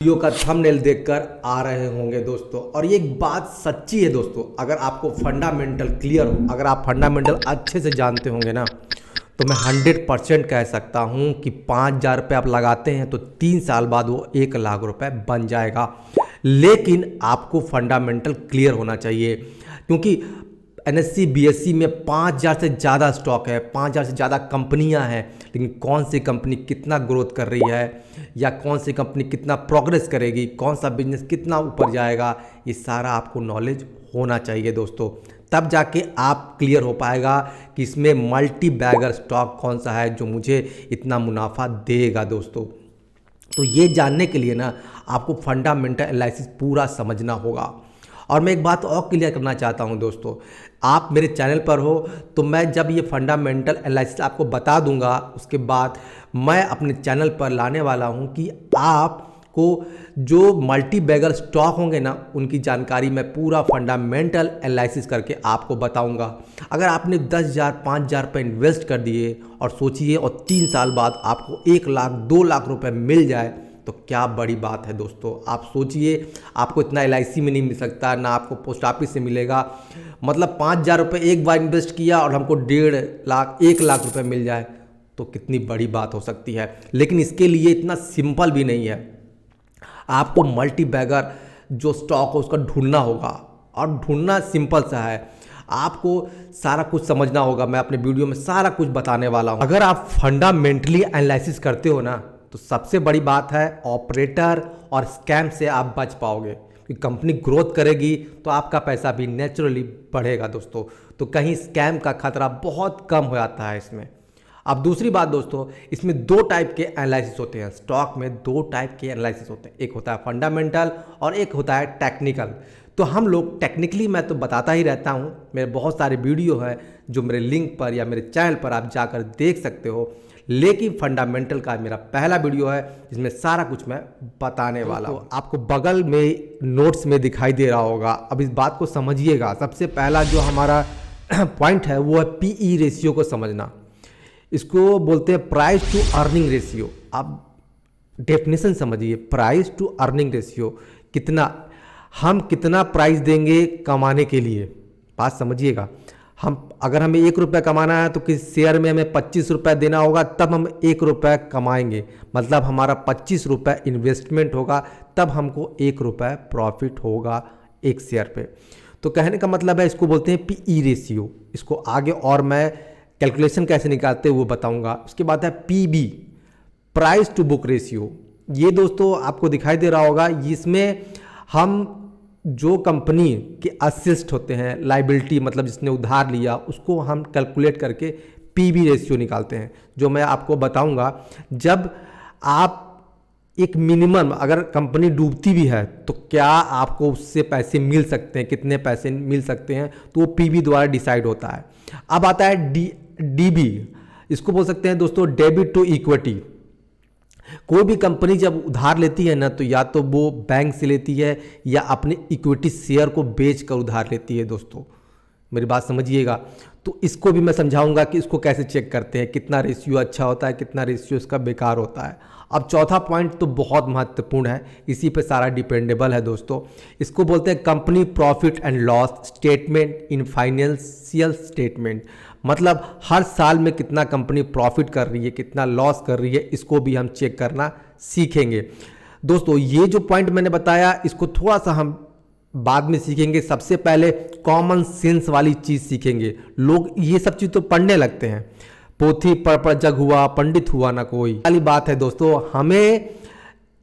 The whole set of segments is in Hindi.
वीडियो का थंबनेल देखकर आ रहे होंगे दोस्तों। और ये एक बात सच्ची है दोस्तों, अगर आपको फंडामेंटल क्लियर हो, अगर आप फंडामेंटल अच्छे से जानते होंगे ना, तो मैं 100% कह सकता हूँ कि 5,000 रुपये आप लगाते हैं तो 3 साल बाद वो 1 लाख रुपए बन जाएगा। लेकिन आपको फंडामेंटल क्लियर होना चाहिए, क्योंकि एनएससी बीएससी में 5,000 से ज़्यादा स्टॉक है, 5,000 से ज़्यादा कंपनियां हैं, लेकिन कौन सी कंपनी कितना ग्रोथ कर रही है या कौन सी कंपनी कितना प्रोग्रेस करेगी, कौन सा बिजनेस कितना ऊपर जाएगा, ये सारा आपको नॉलेज होना चाहिए दोस्तों। तब जाके आप क्लियर हो पाएगा कि इसमें मल्टी बैगर स्टॉक कौन सा है जो मुझे इतना मुनाफा देगा दोस्तों। तो ये जानने के लिए ना आपको फंडामेंटल एनालिसिस पूरा समझना होगा। और मैं एक बात और क्लियर करना चाहता हूं दोस्तों, आप मेरे चैनल पर हो तो मैं जब ये फंडामेंटल एनालिसिस आपको बता दूंगा, उसके बाद मैं अपने चैनल पर लाने वाला हूं कि आपको जो मल्टी बैगर स्टॉक होंगे ना, उनकी जानकारी मैं पूरा फंडामेंटल एनालिसिस करके आपको बताऊंगा। अगर आपने 10,000 5,000 रुपये इन्वेस्ट कर दिए और सोचिए और 3 साल बाद आपको 1 लाख 2 लाख रुपए मिल जाए, तो क्या बड़ी बात है दोस्तों। आप सोचिए, आपको इतना एलआईसी में नहीं मिल सकता, ना आपको पोस्ट ऑफिस से मिलेगा। मतलब 5,000 रुपये एक बार इन्वेस्ट किया और हमको 1.5 लाख 1 लाख रुपए मिल जाए, तो कितनी बड़ी बात हो सकती है। लेकिन इसके लिए इतना सिंपल भी नहीं है। आपको मल्टी बैगर जो स्टॉक हो उसका ढूंढना होगा, और ढूंढना सिंपल सा है, आपको सारा कुछ समझना होगा। मैं अपने वीडियो में सारा कुछ बताने वाला हूँ। अगर आप फंडामेंटली एनालिसिस करते हो ना, तो सबसे बड़ी बात है ऑपरेटर और स्कैम से आप बच पाओगे, क्योंकि कंपनी ग्रोथ करेगी तो आपका पैसा भी नेचुरली बढ़ेगा दोस्तों। तो कहीं स्कैम का खतरा बहुत कम हो जाता है इसमें। अब दूसरी बात दोस्तों, इसमें 2 टाइप के एनालिसिस होते हैं। स्टॉक में 2 टाइप के एनालिसिस होते हैं, एक होता है फंडामेंटल और एक होता है टेक्निकल। तो हम लोग टेक्निकली, मैं तो बताता ही रहता हूँ, मेरे बहुत सारे वीडियो हैं जो मेरे लिंक पर या मेरे चैनल पर आप जाकर देख सकते हो। लेकिन फंडामेंटल का मेरा पहला वीडियो है जिसमें सारा कुछ मैं बताने वाला हूँ। आपको बगल में नोट्स में दिखाई दे रहा होगा। अब इस बात को समझिएगा। सबसे पहला जो हमारा पॉइंट है वो है पीई रेशियो को समझना। इसको बोलते हैं प्राइस टू अर्निंग रेशियो। आप डेफिनेशन समझिए, प्राइस टू अर्निंग रेशियो, कितना हम कितना प्राइस देंगे कमाने के लिए, बात समझिएगा। अगर हमें 1 रुपया कमाना है तो किस शेयर में हमें 25 रुपये देना होगा, तब हम 1 रुपया कमाएंगे। मतलब हमारा 25 रुपये इन्वेस्टमेंट होगा, तब हमको 1 रुपया प्रॉफिट होगा एक शेयर पे। तो कहने का मतलब है, इसको बोलते हैं पीई रेशियो। इसको आगे और मैं कैलकुलेशन कैसे निकालते हैं वो बताऊंगा। उसके बाद है PB, price to book ratio. ये दोस्तों आपको दिखाई दे रहा होगा। इसमें हम जो कंपनी के असेट्स होते हैं, लाइबिलिटी मतलब जिसने उधार लिया, उसको हम कैलकुलेट करके पीबी रेशियो निकालते हैं, जो मैं आपको बताऊंगा। जब आप एक मिनिमम, अगर कंपनी डूबती भी है तो क्या आपको उससे पैसे मिल सकते हैं, कितने पैसे मिल सकते हैं, तो वो पीबी द्वारा डिसाइड होता है। अब आता है डीबी। इसको बोल सकते हैं दोस्तों डेबिट टू इक्विटी। कोई भी कंपनी जब उधार लेती है ना, तो या तो वो बैंक से लेती है या अपने इक्विटी शेयर को बेचकर उधार लेती है दोस्तों। मेरी बात समझिएगा। तो इसको भी मैं समझाऊंगा कि इसको कैसे चेक करते हैं, कितना रेशियो अच्छा होता है, कितना रेशियो इसका बेकार होता है। अब चौथा पॉइंट तो बहुत महत्वपूर्ण है, इसी पे सारा डिपेंडेबल है दोस्तों। इसको बोलते हैं company profit and loss statement in financial statement. मतलब हर साल में कितना कंपनी प्रॉफिट कर रही है, कितना लॉस कर रही है, इसको भी हम चेक करना सीखेंगे दोस्तों। ये जो पॉइंट मैंने बताया, इसको थोड़ा सा हम बाद में सीखेंगे। सबसे पहले कॉमन सेंस वाली चीज़ सीखेंगे। लोग ये सब चीज़ तो पढ़ने लगते हैं, पोथी पढ़ जग हुआ पंडित हुआ ना कोई वाली बात है दोस्तों। हमें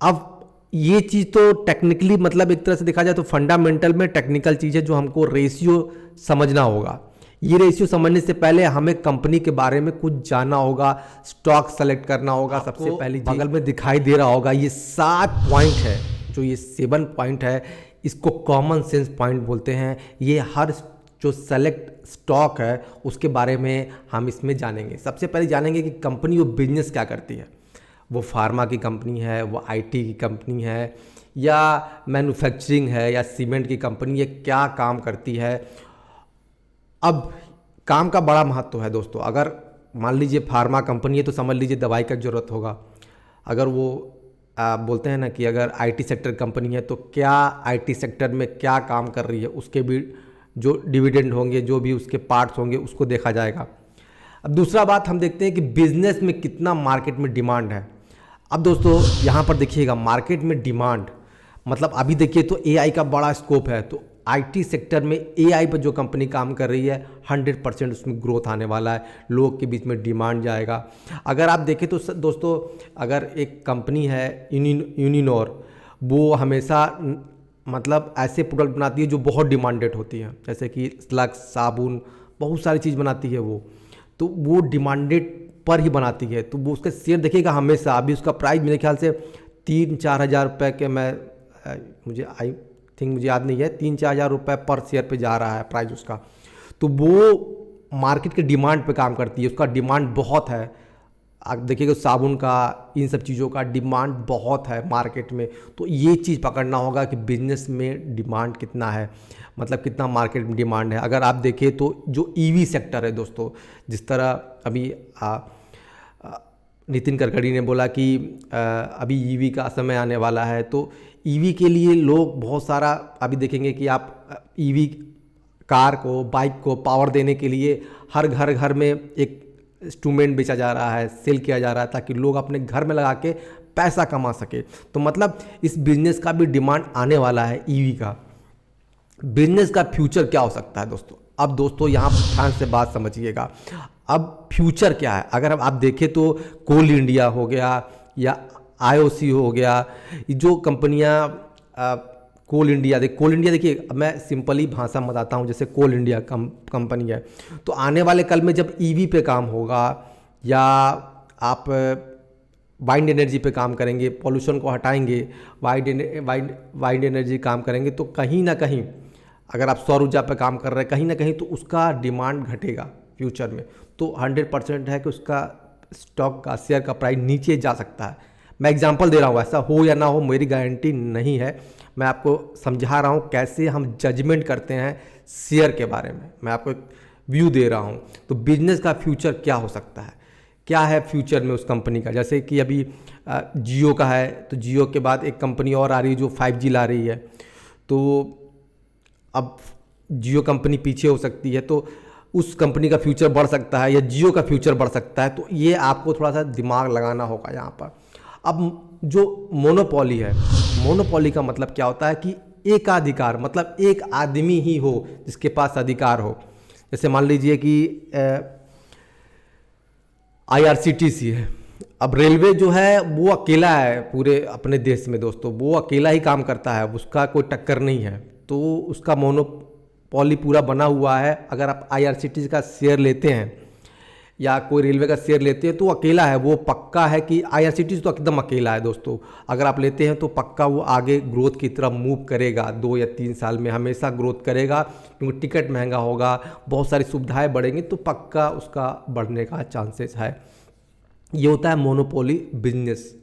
अब ये चीज़ तो टेक्निकली, मतलब एक तरह से देखा जाए तो फंडामेंटल में टेक्निकल चीज़ है, जो हमको रेशियो समझना होगा। ये रेशियो समझने से पहले हमें कंपनी के बारे में कुछ जानना होगा, स्टॉक सेलेक्ट करना होगा। सबसे पहले बगल में दिखाई दे रहा होगा ये 7 पॉइंट है, जो ये 7 पॉइंट है, इसको कॉमन सेंस पॉइंट बोलते हैं। ये हर जो सेलेक्ट स्टॉक है उसके बारे में हम इसमें जानेंगे। सबसे पहले जानेंगे कि कंपनी वो बिजनेस क्या करती है। वो फार्मा की कंपनी है, वो आईटी की कंपनी है, या मैन्युफैक्चरिंग है, या सीमेंट की कंपनी है, क्या काम करती है। अब काम का बड़ा महत्व है दोस्तों। अगर मान लीजिए फार्मा कंपनी है तो समझ लीजिए दवाई का ज़रूरत होगा। अगर वो आप बोलते हैं ना कि अगर आईटी सेक्टर कंपनी है तो क्या आईटी सेक्टर में क्या काम कर रही है, उसके भी जो डिविडेंड होंगे, जो भी उसके पार्ट्स होंगे, उसको देखा जाएगा। अब दूसरा बात हम देखते हैं कि बिजनेस में कितना मार्केट में डिमांड है। अब दोस्तों यहाँ पर देखिएगा, मार्केट में डिमांड मतलब अभी देखिए तो एआई का बड़ा स्कोप है, तो आईटी सेक्टर में एआई पर जो कंपनी काम कर रही है 100% उसमें ग्रोथ आने वाला है, लोग के बीच में डिमांड जाएगा। अगर आप देखें तो दोस्तों, अगर एक कंपनी है यूनिनोर, वो हमेशा मतलब ऐसे प्रोडक्ट बनाती है जो बहुत डिमांडेड होती हैं, जैसे कि स्लग्स, साबुन, बहुत सारी चीज़ बनाती है वो, तो वो डिमांडेड पर ही बनाती है, तो वो उसका शेयर देखिएगा हमेशा। अभी उसका प्राइस मेरे ख्याल से 3-4 हज़ार रुपये के, मुझे मुझे याद नहीं है, 3-4 हज़ार रुपये पर शेयर पे जा रहा है प्राइस उसका। तो वो मार्केट के डिमांड पे काम करती है, उसका डिमांड बहुत है। आप देखिएगा साबुन का, इन सब चीज़ों का डिमांड बहुत है मार्केट में। तो ये चीज़ पकड़ना होगा कि बिजनेस में डिमांड कितना है, मतलब कितना मार्केट में डिमांड है। अगर आप देखें तो जो ईवी सेक्टर है दोस्तों, जिस तरह अभी नितिन गडकरी ने बोला कि अभी ईवी का समय आने वाला है, तो ईवी के लिए लोग बहुत सारा अभी देखेंगे कि आप ईवी कार को, बाइक को पावर देने के लिए हर घर में एक इंस्ट्रूमेंट बेचा जा रहा है, सेल किया जा रहा है, ताकि लोग अपने घर में लगा के पैसा कमा सके। तो मतलब इस बिजनेस का भी डिमांड आने वाला है ईवी का। बिजनेस का फ्यूचर क्या हो सकता है दोस्तों? अब दोस्तों यहाँ पर ध्यान से बात समझिएगा। अब फ्यूचर क्या है, अगर आप देखें तो कोल इंडिया हो गया या आईओसी हो गया, ये जो कंपनियां, कोल इंडिया देखिए, मैं सिंपली भाषा में बताता हूँ, जैसे कोल इंडिया कंपनी है, तो आने वाले कल में जब ईवी पे काम होगा या आप वाइंड एनर्जी पे काम करेंगे, पॉल्यूशन को हटाएंगे, वाइंड एनर्जी काम करेंगे, तो कहीं ना कहीं अगर आप सौर ऊर्जा पे काम कर रहे हैं, कहीं ना कहीं तो उसका डिमांड घटेगा फ्यूचर में। तो 100% है कि उसका स्टॉक का, शेयर का प्राइस नीचे जा सकता है। मैं एग्जांपल दे रहा हूँ, ऐसा हो या ना हो मेरी गारंटी नहीं है, मैं आपको समझा रहा हूँ कैसे हम जजमेंट करते हैं शेयर के बारे में, मैं आपको एक व्यू दे रहा हूँ। तो बिजनेस का फ्यूचर क्या हो सकता है, क्या है फ्यूचर में उस कंपनी का। जैसे कि अभी जियो का है, तो जियो के बाद एक कंपनी और आ रही है जो 5G ला रही है, तो अब जियो कंपनी पीछे हो सकती है, तो उस कंपनी का फ्यूचर बढ़ सकता है या जियो का फ्यूचर बढ़ सकता है। तो ये आपको थोड़ा सा दिमाग लगाना होगा यहाँ पर। अब जो मोनोपोली है, मोनोपोली का मतलब क्या होता है कि एकाधिकार, मतलब एक आदमी ही हो जिसके पास अधिकार हो। जैसे मान लीजिए कि IRCTC है, अब रेलवे जो है वो अकेला है पूरे अपने देश में दोस्तों, वो अकेला ही काम करता है, उसका कोई टक्कर नहीं है, तो उसका मोनोपोली पूरा बना हुआ है। अगर आप IRCTC का शेयर लेते हैं या कोई रेलवे का शेयर लेते हैं तो अकेला है, वो पक्का है कि IRCTC तो एकदम अकेला है दोस्तों। अगर आप लेते हैं तो पक्का वो आगे ग्रोथ की तरफ मूव करेगा, 2 या 3 साल में हमेशा ग्रोथ करेगा, क्योंकि टिकट महंगा होगा, बहुत सारी सुविधाएं बढ़ेंगी, तो पक्का उसका बढ़ने का चांसेस है। ये होता है मोनोपोली बिजनेस,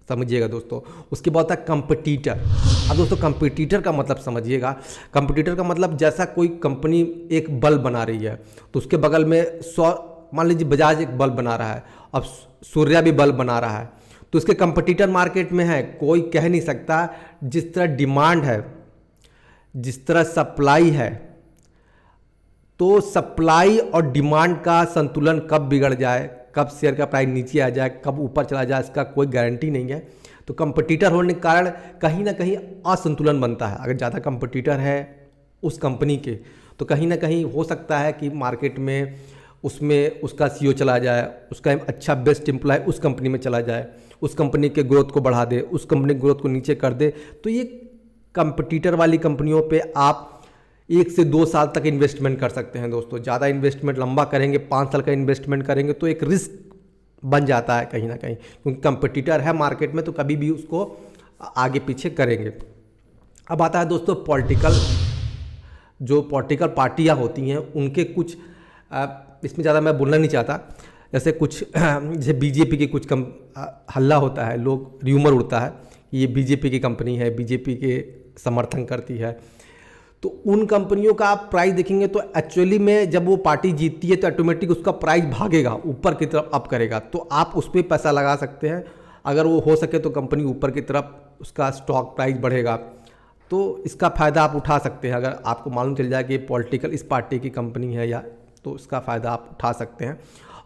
समझिएगा दोस्तों। उसके बाद होता है कंपटीटर। अब दोस्तों कंपटीटर का मतलब समझिएगा, कंपटीटर का मतलब जैसा कोई कंपनी एक बल्ब बना रही है, तो उसके बगल में मान लीजिए बजाज एक बल्ब बना रहा है, अब सूर्या भी बल्ब बना रहा है, तो इसके कंपटीटर मार्केट में है। कोई कह नहीं सकता, जिस तरह डिमांड है, जिस तरह सप्लाई है, तो सप्लाई और डिमांड का संतुलन कब बिगड़ जाए, कब शेयर का प्राइस नीचे आ जाए, कब ऊपर चला जाए, इसका कोई गारंटी नहीं है। तो कंपटीटर होने के कारण कहीं ना कहीं असंतुलन बनता है। अगर ज़्यादा कंपटीटर है उस कंपनी के, तो कहीं ना कहीं हो सकता है कि मार्केट में उसमें उसका CEO चला जाए, उसका अच्छा बेस्ट एम्प्लॉय उस कंपनी में चला जाए, उस कंपनी के ग्रोथ को बढ़ा दे, उस कंपनी के ग्रोथ को नीचे कर दे। तो ये कंपटीटर वाली कंपनियों पे आप 1 से 2 साल तक इन्वेस्टमेंट कर सकते हैं दोस्तों। ज़्यादा इन्वेस्टमेंट लंबा करेंगे, 5 साल का इन्वेस्टमेंट करेंगे तो एक रिस्क बन जाता है कहीं ना कहीं, क्योंकि कंपटीटर है मार्केट में, तो कभी भी उसको आगे पीछे करेंगे। अब आता है दोस्तों पॉलिटिकल, जो पॉलिटिकल पार्टियाँ होती हैं उनके कुछ, इसमें ज़्यादा मैं बोलना नहीं चाहता, जैसे कुछ जैसे बीजेपी के कुछ हल्ला होता है, लोग र्यूमर उड़ता है कि ये बीजेपी की कंपनी है, बीजेपी के समर्थन करती है, तो उन कंपनियों का आप प्राइस देखेंगे तो एक्चुअली में जब वो पार्टी जीतती है तो ऑटोमेटिक उसका प्राइस भागेगा ऊपर की तरफ, अप करेगा, तो आप उस पर पैसा लगा सकते हैं। अगर वो हो सके तो कंपनी ऊपर की तरफ उसका स्टॉक प्राइस बढ़ेगा, तो इसका फ़ायदा आप उठा सकते हैं। अगर आपको मालूम चल जाए कि पॉलिटिकल इस पार्टी की कंपनी है या, तो इसका फ़ायदा आप उठा सकते हैं।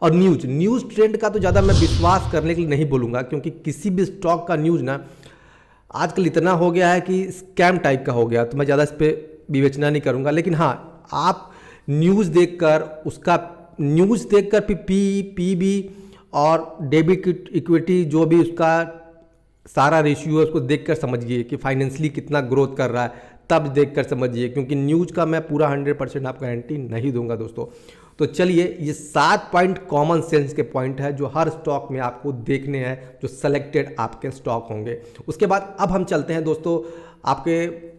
और न्यूज़ ट्रेंड का तो ज़्यादा मैं विश्वास करने के लिए नहीं बोलूँगा, क्योंकि किसी भी स्टॉक का न्यूज़ ना आजकल इतना हो गया है कि स्कैम टाइप का हो गया, तो मैं ज़्यादा इस पर विवेचना नहीं करूँगा। लेकिन हाँ, आप न्यूज़ देखकर फिर पीबी और डेबिट इक्विटी जो भी उसका सारा रेशियो है उसको देखकर समझिए कि फाइनेंशियली कितना ग्रोथ कर रहा है, तब देखकर समझिए, क्योंकि न्यूज़ का मैं पूरा 100% आपको गारंटी नहीं दूंगा दोस्तों। तो चलिए, ये 7 पॉइंट कॉमन सेंस के पॉइंट है जो हर स्टॉक में आपको देखने हैं, जो सेलेक्टेड आपके स्टॉक होंगे। उसके बाद अब हम चलते हैं दोस्तों आपके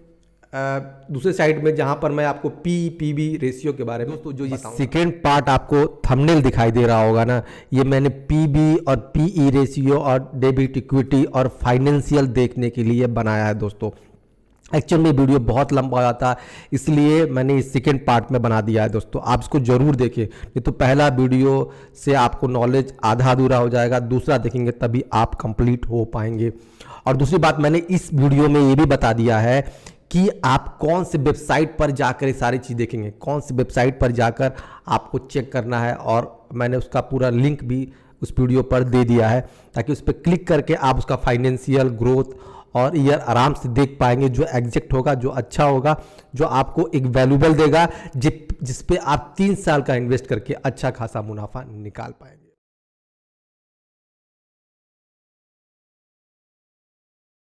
दूसरे साइड में, जहां पर मैं आपको पीबी रेशियो के बारे में, तो जो ये सेकेंड पार्ट आपको थंबनेल दिखाई दे रहा होगा ना, ये मैंने पीबी और पीई रेशियो और डेबिट इक्विटी और फाइनेंशियल देखने के लिए बनाया है दोस्तों। एक्चुअल में वीडियो बहुत लंबा हो जाता है, इसलिए मैंने इस सेकेंड पार्ट में बना दिया है दोस्तों। आप इसको जरूर देखें, नहीं तो पहला वीडियो से आपको नॉलेज आधा अधूरा हो जाएगा, दूसरा देखेंगे तभी आप कंप्लीट हो पाएंगे। और दूसरी बात, मैंने इस वीडियो में ये भी बता दिया है कि आप कौन से वेबसाइट पर जाकर ये सारी चीज़ देखेंगे, कौन से वेबसाइट पर जाकर आपको चेक करना है, और मैंने उसका पूरा लिंक भी उस वीडियो पर दे दिया है, ताकि उस पर क्लिक करके आप उसका फाइनेंशियल ग्रोथ और ईयर आराम से देख पाएंगे, जो एग्जैक्ट होगा, जो अच्छा होगा, जो आपको एक वैल्यूबल देगा, जिस पे आप 3 साल का इन्वेस्ट करके अच्छा खासा मुनाफा निकाल पाएंगे।